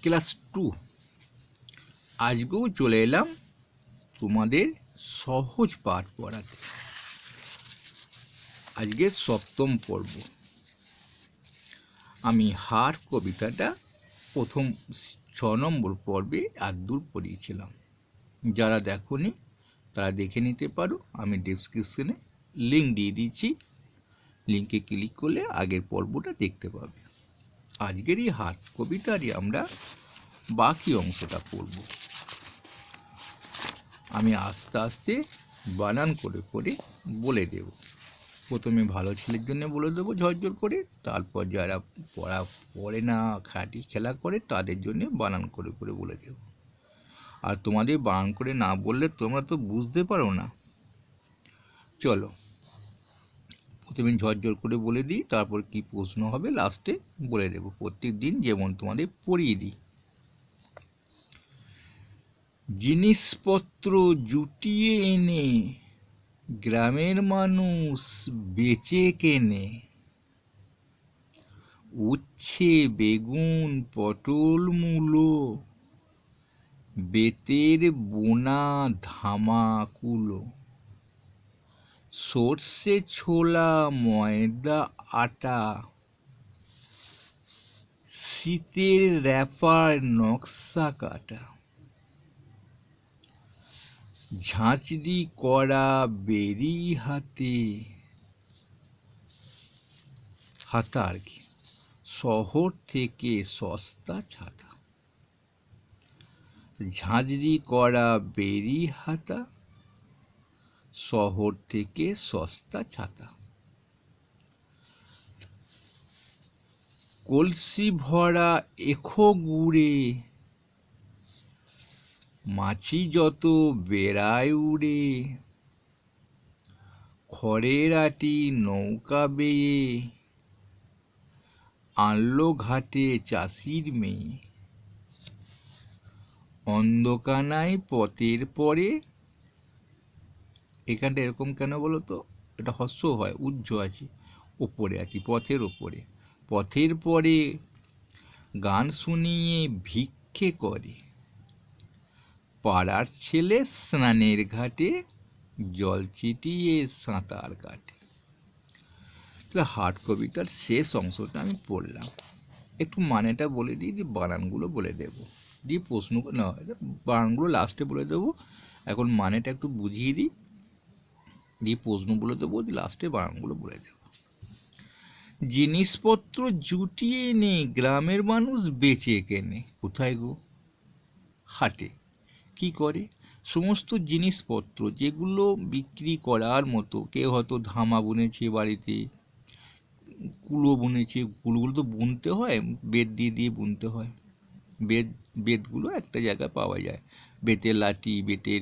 Class 2। আজকেও চলে এলাম তোমাদের সহজ পাঠ পড়াতে। আজকে 7ম পর্ব। আমি হার কবিতাটা প্রথম 6 নম্বর পর্বে আদূর পড়িয়েছিলাম। যারা দেখোনি তারা দেখে নিতে পারো, আমি ডেসক্রিপশনে লিঙ্ক দিয়ে দিচ্ছি। লিঙ্কে ক্লিক করলে আগের পর্বটা দেখতে পাবে। আজকের এই হার কবিতারই আমরা বাকি অংশটা পড়ব। আমি আস্তে আস্তে বানান করে করে বলে দেব। প্রথমে ভালো ছেলের জন্য বলে দেবো ঝরঝর করে, তারপর যারা পড়া পড়ে না, খাটি খেলা করে, তাদের জন্য বানান করে করে বলে দেব। আর তোমাদের বানান করে না বললে তোমরা তো বুঝতে পারো না। চলো প্রথমে ঝরঝর করে বলে দিই, তারপর কি প্রশ্ন হবে লাস্টে বলে দেব। প্রত্যেক দিন যেমন তোমাদের পড়িয়ে দিই। জিনিসপত্র জুটিয়ে এনে গ্রামের মানুষ বেচে কেনে, উচ্ছে বেগুন পটল মূলো, বেতের বোনা ধামাকুলো, সর্ষে ছোলা ময়দা আটা, শীতের র্যাপার নকশা কাটা, ঝাঁঝরি করা বেরি হাতে, হাতা আর কি, শহর থেকে সস্তা ছাতা। ঝাঁঝরি করা বেরি হাতা, শহর থেকে সস্তা ছাতা। কলসি ভরা এখো গুড়ে, মাছি যত বেড়ায় উড়ে, খড়ের আটি নৌকা বেয়ে, আনলো ঘাটে চাষির মেয়ে। অন্ধকানায় পথের পরে, এখানটা এরকম কেন বলো তো, এটা হস্য হয়, উজ্জ আছে, ওপরে আর কি, পথের ওপরে। পথের পরে গান শুনিয়ে ভিক্ষে করে, পাড়ার ছেলে স্নানের ঘাটে জল ছিটিয়ে সাঁতার কাটে। হাট কবিতার শেষ অংশটা আমি পড়লাম। একটু মানেটা বলে দিই, দিয়ে বানানগুলো বলে দেব, দিয়ে প্রশ্ন না বানানগুলো লাস্টে বলে দেবো। এখন মানেটা একটু বুঝিয়ে দিই, দিয়ে প্রশ্ন বলে দেবো, দিয়ে লাস্টে বানানগুলো বলে দেব। জিনিসপত্র জুটিয়ে এনে গ্রামের মানুষ বেচে কেনে। কোথায় গো? হাটে। কি করে? সমস্ত জিনিসপত্র যেগুলো বিক্রি করার মতো, কেউ হয়তো ধামা বুনেছে বাড়িতে, কুলো বুনেছে, কুলোগুলো তো বুনতে হয়, বেত দিয়ে দিয়ে বুনতে হয়। বেতগুলো একটা জায়গায় পাওয়া যায়, বেতের লাঠি, বেতের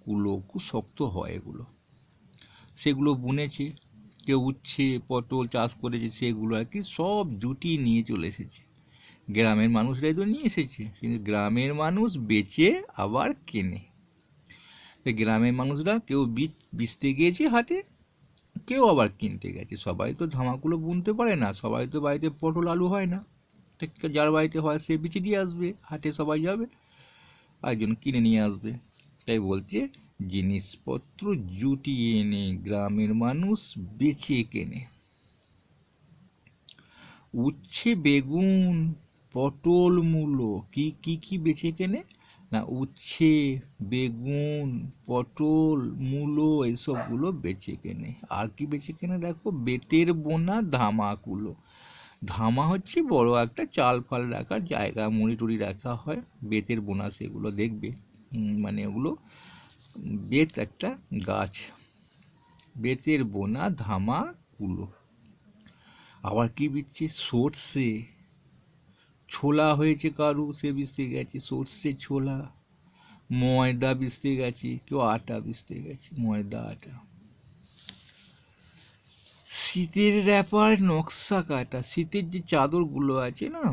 কুলো, খুব শক্ত হয় এগুলো, সেগুলো বুনেছে। কেউ উচ্ছে পটল চাষ করেছে, সেগুলো আর কি সব জুটিয়ে নিয়ে চলে এসেছে। গ্রামের মানুষরাই তো নিয়ে এসেছে, কিন্তু গ্রামের মানুষ বেচে আবার কেনে। গ্রামের মানুষরা কেউ বেচতে গিয়েছে হাটে, কেউ আবার কিনতে গেছে। সবাই তো ধামাকুলো বুনতে পারে না, সবাই তো বাড়িতে পটল আলু হয় না। যার বাড়িতে হয় সে বেচে দিয়ে আসবে, হাটে সবাই যাবে, একজন কিনে নিয়ে আসবে। তাই বলছে জিনিসপত্র জুটিয়ে এনে গ্রামের মানুষ বেচে কেনে। উচ্ছে বেগুন পটল মূলো, কি বেচে কেনে না, উচ্ছে বেগুন পটল মূলো এইসবগুলো বেচে কেনে। আর কি বেচে কেনে দেখো, বেতের বোনা ধামাকুলো। ধামা হচ্ছে বড় একটা চাল ফাল রাখার জায়গা, মুড়ি টুড়ি রাখা হয়, বেতের বোনা সেগুলো দেখবে, মানে ওগুলো বেত একটা গাছ, বেতের বোনা ধামা কুলো। আবার কি বিচ্ছে, সর্ষে ছোলা হয়েছে কারু, সে বিচতে গেছে সর্ষে ছোলা। ময়দা বিচতে গেছে কেউ, আটা বিচতে গেছে, ময়দা আটা। শীতের র্যাপার নকশা কাটা, শীতের যে চাদরগুলো আছে না,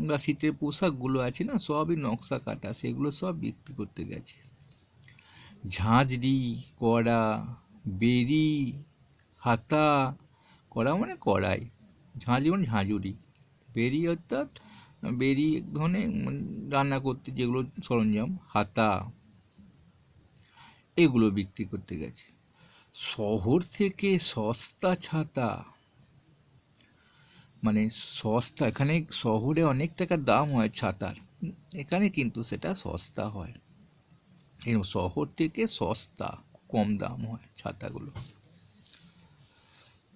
বা শীতের পোশাকগুলো আছে না, সবই নকশা কাটা, সেগুলো সব বিক্রি করতে গেছে। ঝাঁঝরি কড়া বেরি হাতা, কড়া মানে কড়াই, ঝাঁঝরি মানে ঝাঁঝুরি, বেরি অর্থাৎ বেরি এক ধরনের রান্না করতে যেগুলো সরঞ্জাম, হাতা, এগুলো বিক্রি করতে গেছে। শহর থেকে সস্তা ছাতা, মানে সস্তা, এখানে শহরে অনেক টাকার দাম হয় ছাতার, এখানে কিন্তু সেটা সস্তা হয়। এরকম শহর থেকে সস্তা, কম দাম হয় ছাতাগুলো।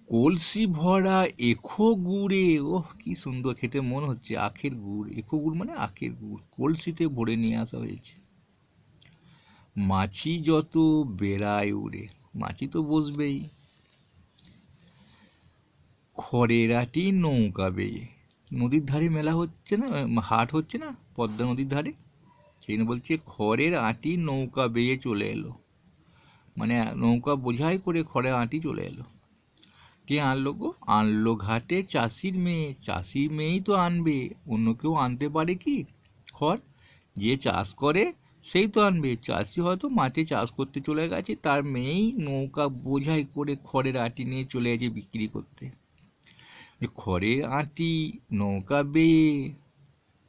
কলসি ভরা এখো গুড়ে, ওহ কি সুন্দর খেতে মনে হচ্ছে, আখের গুড়, এখো গুড় মানে আখের গুড়, কলসিতে ভরে নিয়ে আসা হয়েছে। মাছি যত বেড়ায় উড়ে, মাছি তো বসবেই। খড়ের আটি নৌকা বেয়ে, নদীর ধারে মেলা হচ্ছে না, হাট হচ্ছে না পদ্মা নদীর ধারে, সেই জন্য বলছে খড়ের আটি নৌকা বেয়ে চলে এলো, মানে নৌকা বোঝাই করে খড়ের আটি চলে এলো। কে আনলো গো? আনলো ঘাটে চাষির মেয়ে, চাষির মেয়েই তো আনবে, অন্য কেউ আনতে পারে কি খড়? যে চাষ করে সেই তো আনবে। চাষি হয়তো মাঠে চাষ করতে চলে গেছে, তার মেয়েই নৌকা বোঝাই করে খড়ের আটি নিয়ে চলে গেছে বিক্রি করতে। খড়ের আটি নৌকা বেয়ে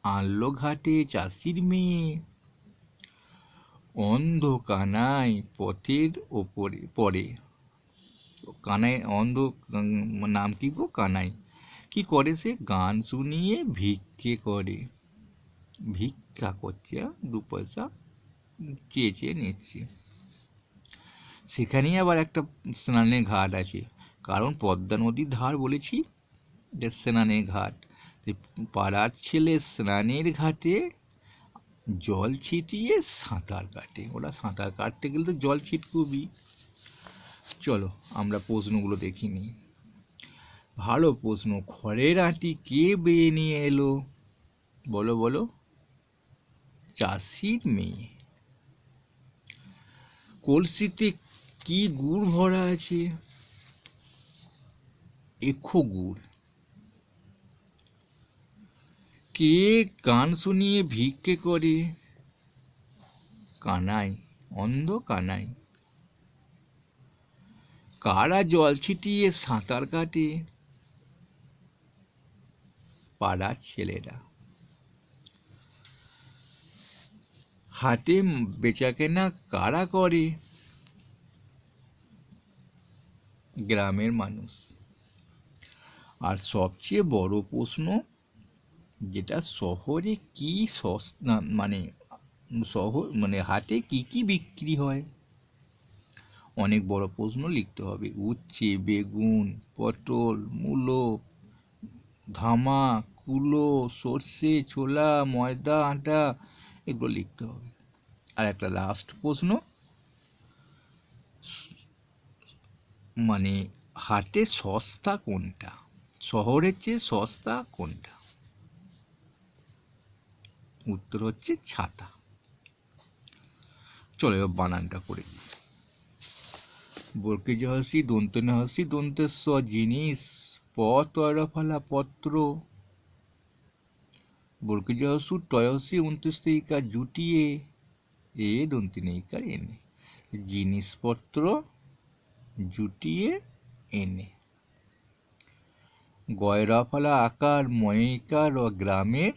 আনলো ঘাটে চাষির মেয়ে, অন্ধ কানাই পথের ওপরে পড়ে। কানাই অন্ধ, নাম কি গো? কানাই। কি করে সে? গান শুনিয়ে ভিক্ষে করে, ভিক্ষা করছে, 2 পয়সা চেয়ে চেয়ে নিচ্ছে। সেখানেই আবার একটা স্নানের ঘাট আছে, কারণ পদ্মা নদীর ধার বলেছি যে স্নানের ঘাট। পাড়ার ছেলে স্নানের ঘাটে জল ছিটিয়ে সাঁতার কাটে। ওরা সাঁতার কাটতে গেলে তো জল ছিটকুবি। চলো আমরা প্রশ্নগুলো দেখি নি। ভালো প্রশ্ন। খড়ের আটি কে বেয়ে নিয়ে এলো? বলো বলো। চাষির মেয়ে। কলসিতে কি গুড় ভরা আছে? এখো গুড়। কে গান শুনিয়ে ভিক্ষে করে? কানাই, অন্ধ কানাই। কারা জল ছিটিয়ে সাঁতার কাটে? পাড়ার ছেলেরা। হাটে বেচাকেনা কারা করে? গ্রামের মানুষ। আর সবচেয়ে বড় প্রশ্ন, যেটা শহরে কি সস্তা, মানে শহর মানে হাটে কি কি বিক্রি হয়? অনেক বড় প্রশ্ন লিখতে হবে। উচ্ছে, বেগুন, পটল, মূলো, ধামা, কুলো, সর্ষে, ছোলা, ময়দা, আটা, এগুলো লিখতে হবে। আর একটা লাস্ট প্রশ্ন, মানে হাটে সস্তা কোনটা, শহরের চেয়ে সস্তা কোনটা? উত্তর হচ্ছে ছাতা। চলো এবার বানানটা করে দিই। বর্গে জহসি দন্তনে হসি দন্তেস্ব জিনিস, প তয়রা ফালা পত্র, বর্গে জহসু টয়সি উনতেস্তিকা জুটিয়ে, এ দন্তিনেইকার এনে, জিনিসপত্র জুটিয়ে এনে। গয়রা ফালা আকার ময়িকার ও গ্রামের,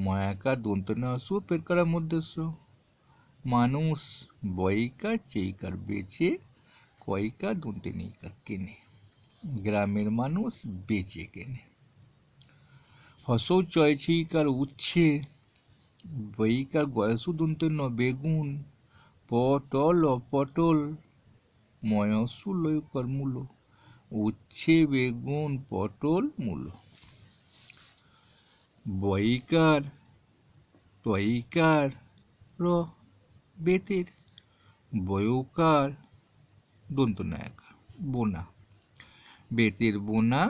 ময়াকার দন্তনে হসু পেরকার মধ্যস্য, মানুষ বয়িকার চেইকার বেচে, কয়িকার দন্তিনেইকার কেনে, গ্রামের মানুষ বেচে কেনে। হসৌ চয়ছিকার উচ্ছে, বইকার গয়সু দন্তন্য বেগুন, পটল পটল, ময়সু লয়কার মূলো, উচ্ছে বেগুন পটল মূলো। বইকার তয়িকার র বেতের, বয়কার দন্তনায়কার বোনা, বেতের বোনা,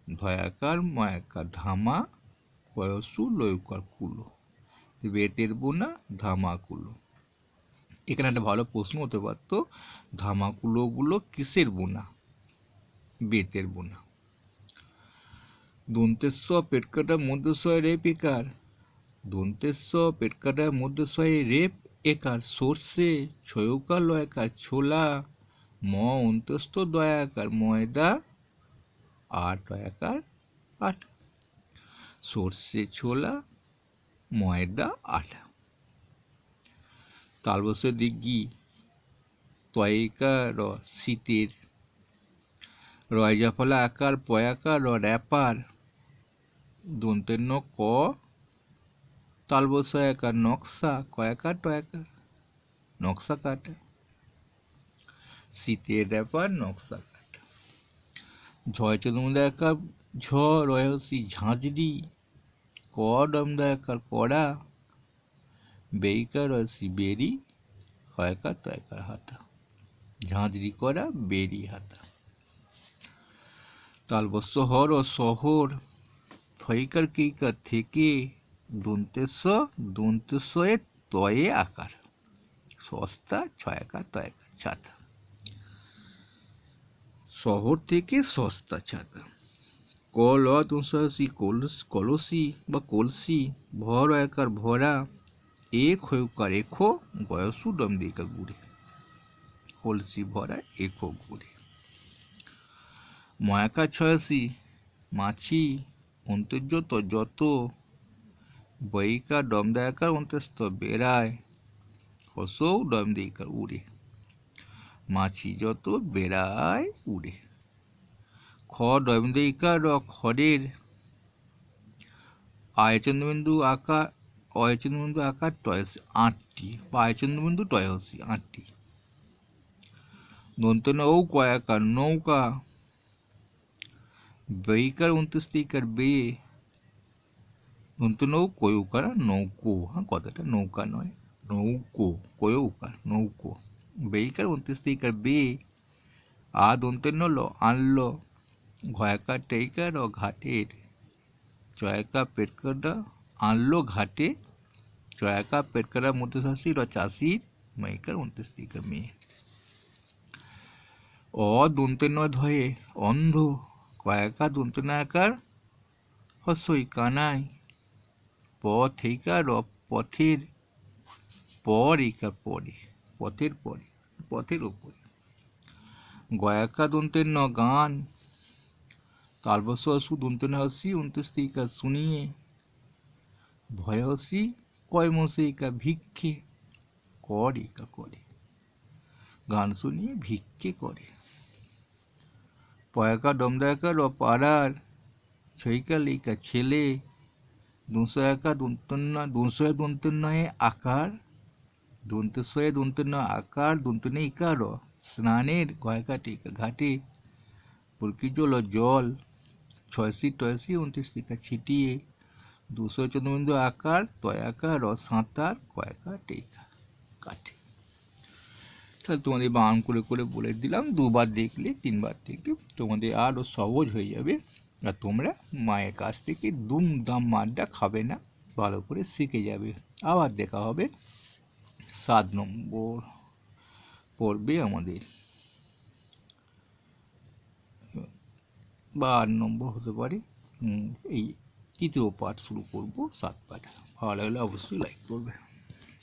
ধয়াকার ময়াকার ধামা, কয়সু লয়কার কুলো, বেতের বোনা ধামাকুলো। এখানে একটা ভালো প্রশ্ন হতে পারতো, ধামাকুলোগুলো কিসের বোনা? বেতের বোনা। দন্তেস্ব পেটকাটা মধ্যস্বয় রেপ একার, দন্তেস্ব পেটকাটা মধ্যস্বয় রেপ একার, সর্ষে, ছয়কার লয়কার ছোলা, ম অন্তস্থ দয়াকার ময়দা, আর টয়াকার আটা। সর্ষে ছোলা ময়দা আটা। তালবস্য দিঘি তয়িকার শীতের রয়জাফলা আকার পয়াকার র্যাপার দন্তের ন ক তালবস্য একার নকশা কয়াকার টয়াকার নকশা কাটা। শীতের র্যাপার নকশা কাটা। ঝয়চন্দ্রমুদা একার ঝ রয়সি ঝাঁঝরি ক ডমদা একার কড়া বেইকার রয়সি বেরি হয়কার তয়কার হাতা। ঝাঁঝরি করা বেরি হাতা। তালবস্য হর ও শহর থইকার কিকার থেকে দন্তেশ্বয়ে তয়ে আকার সস্তা ছয়াকার তয়াকার ছাতা। শহর থেকে সস্তা ছাতা। কল দোষী কলসি বা কলসি ভর একার ভরা এক হয়কার এখো বয়সু ডম দিকা গুড়ে কলসি ভরা এখো গুড়ে। ময়াকা ছয়সি মাছি অন্তর্যত যত বইকা ডম দেয়াকার অন্তস্থ বেড়ায় হসৌ ডম দিকার উড়ে মাছি যত বেড়ায় উড়ে। খ ডম দিকার খড়ের আয়চন্দ্রবিন্দু আকার টয়সি আটটি বা আয়চন্দ্রবিন্দু টয়সি আটটি। দন্ত নৌ কয়াকার নৌকা বেইকার 29 বে দন্ত নৌ কয়ুকার নৌকো। হ্যাঁ কথাটা নৌকা নয় নৌকো কয়ুকার নৌকো বেইকার 29 বে আ দন্তের নল আনলো ঘয়াকার টেইকার ও ঘাটের চয়াকা পেটকাটা আনলো ঘাটে চয়াকা পেটকাটা মধ্যে চাষির ও চাষির মেইকার 29 মেয়ে। অ দন্তের নয় ধয়ে অন্ধ কয়াকা দন্ত নায়াকার হসই কানাই পথেইকার পথের পর এইকার পরে পথের পরে পথের ওপরে। গয়াকা দন্তের ন গান তালবস্য অসু দন্তের হসি 29 শুনিয়ে ভয়সি কয় মশাইকা ভিক্ষে কর একা করে গান শুনিয়ে ভিক্ষে করে। পয়াকা ডমদায়াকার ও পাড়ার ছইকা লেখা ছেলে 200 দন্তের নয় আকার দন্তেশ্বয়ে দন্তের নয় আকার দন্তেনে ইকার স্নানের গয়কা টিকা ঘাটে প্রকৃজল জল 6 ছিটিয়ে 200 চন্দ্রবিন্দু আকার তয়াকার সাঁতার কয়কা টেকা কাঠে। তাহলে তোমাদের বান করে করে বলে দিলাম, 2বার দেখলে 3বার দেখলে তোমাদের আরও সহজ হয়ে যাবে। আর তোমরা মায়ের কাছ থেকে দুমদাম মারটা খাবে না, ভালো করে শিখে যাবে। আবার দেখা হবে 7 নম্বর পর্বে আমাদের বা 8 নম্বর হতে পারে। এই তৃতীয় পাঠ শুরু করব 7 পাঠ। ভালো লাগলে অবশ্যই লাইক করবে।